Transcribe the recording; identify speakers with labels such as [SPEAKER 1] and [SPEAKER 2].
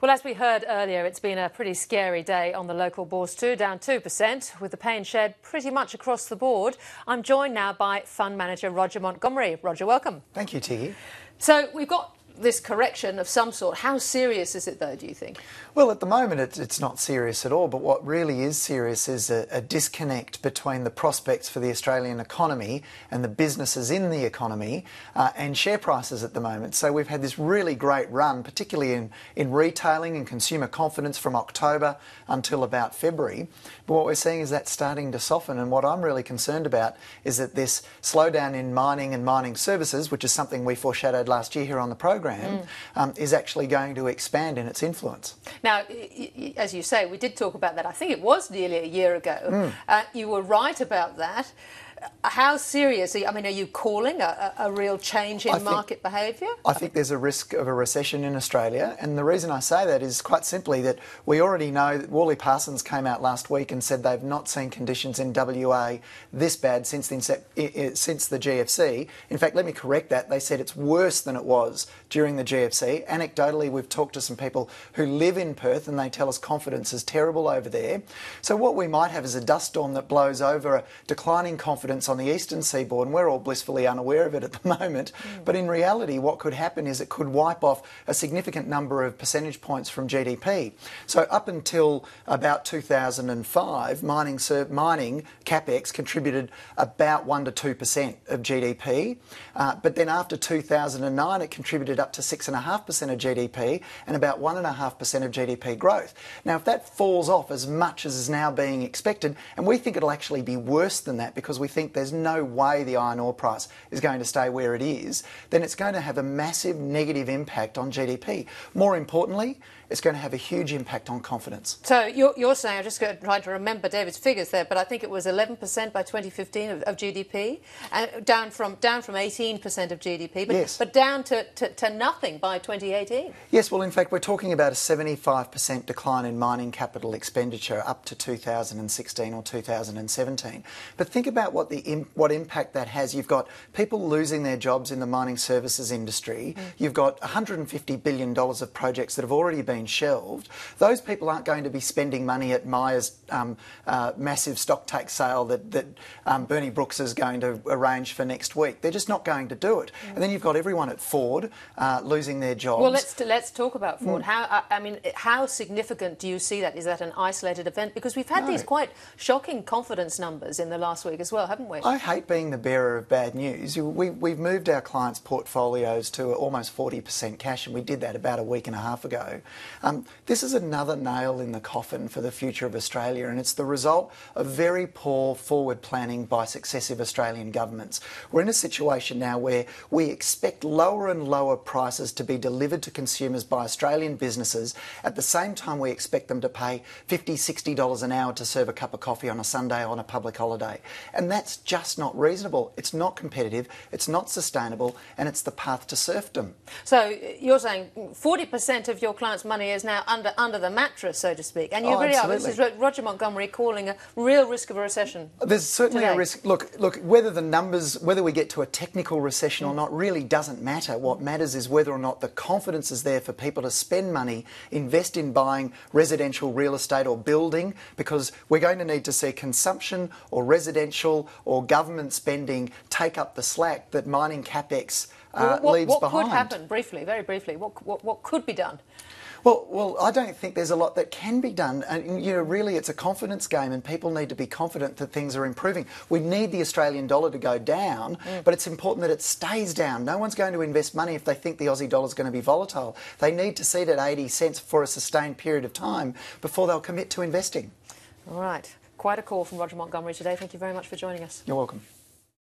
[SPEAKER 1] Well, as we heard earlier, it's been a pretty scary day on the local bourse too, down 2%, with the pain shared pretty much across the board. I'm joined now by fund manager Roger Montgomery. Roger, welcome.
[SPEAKER 2] Thank you, Ticky.
[SPEAKER 1] So we've got this correction of some sort. How serious is it, though, do you think?
[SPEAKER 2] Well, at the moment, it's not serious at all, but what really is serious is a disconnect between the prospects for the Australian economy and the businesses in the economy and share prices at the moment. So we've had this really great run, particularly in retailing and consumer confidence from October until about February. But what we're seeing is that starting to soften, and what I'm really concerned about is that this slowdown in mining and mining services, which is something we foreshadowed last year here on the program, is actually going to expand in its influence.
[SPEAKER 1] Now, as you say, we did talk about that. I think it was nearly a year ago. You were right about that. How serious are you calling a real change in market behaviour?
[SPEAKER 2] I think there's a risk of a recession in Australia, and the reason I say that is quite simply that we already know that Worley Parsons came out last week and said they've not seen conditions in WA this bad since the GFC. In fact, let me correct that. They said it's worse than it was during the GFC. Anecdotally, we've talked to some people who live in Perth and they tell us confidence is terrible over there. So what we might have is a dust storm that blows over a declining confidence on the eastern seaboard, and we're all blissfully unaware of it at the moment. But in reality, what could happen is it could wipe off a significant number of percentage points from GDP. So up until about 2005, mining capex contributed about 1 to 2% of GDP. But then after 2009, it contributed up to 6.5% of GDP and about 1.5% of GDP growth. Now, if that falls off as much as is now being expected, and we think it'll actually be worse than that because we think there's no way the iron ore price is going to stay where it is, then it's going to have a massive negative impact on GDP. More importantly, it's going to have a huge impact on confidence. So
[SPEAKER 1] you're saying, I'm just trying to remember David's figures there, but I think it was 11% by 2015 of GDP, and down from 18% of GDP, but,
[SPEAKER 2] yes,
[SPEAKER 1] but down to nothing by 2018.
[SPEAKER 2] Yes, well, in fact, we're talking about a 75% decline in mining capital expenditure up to 2016 or 2017. But think about what impact that has. You've got people losing their jobs in the mining services industry. You've got $150 billion of projects that have already been shelved. Those people aren't going to be spending money at Myer's massive stock take sale that Bernie Brooks is going to arrange for next week. They're just not going to do it. And then you've got everyone at Ford losing their jobs.
[SPEAKER 1] Well, let's talk about Ford. How significant do you see that? Is that an isolated event? Because we've had these quite shocking confidence numbers in the last week as well, haven't we?
[SPEAKER 2] I hate being the bearer of bad news. We've moved our clients' portfolios to almost 40% cash, and we did that about a week and a half ago. This is another nail in the coffin for the future of Australia, and it's the result of very poor forward planning by successive Australian governments. We're in a situation now where we expect lower and lower prices to be delivered to consumers by Australian businesses. At the same time, we expect them to pay $50, $60 an hour to serve a cup of coffee on a Sunday on a public holiday. And that's just not reasonable. It's not competitive, it's not sustainable, and it's the path to serfdom.
[SPEAKER 1] So you're saying 40% of your clients' money is now under the mattress, so to speak, and you really are. This is Roger Montgomery calling a real risk of a recession.
[SPEAKER 2] There's certainly a risk. Look, whether we get to a technical recession or not really doesn't matter. What matters is whether or not the confidence is there for people to spend money, invest in buying residential real estate or building, because we're going to need to see consumption or residential or government spending take up the slack that mining capex leaves behind.
[SPEAKER 1] What could happen, briefly, very briefly? What could be done?
[SPEAKER 2] Well, I don't think there's a lot that can be done. And, really it's a confidence game, and people need to be confident that things are improving. We need the Australian dollar to go down, but it's important that it stays down. No one's going to invest money if they think the Aussie dollar is going to be volatile. They need to see it at 80 cents for a sustained period of time before they'll commit to investing.
[SPEAKER 1] All right. Quite a call from Roger Montgomery today. Thank you very much for joining us.
[SPEAKER 2] You're welcome.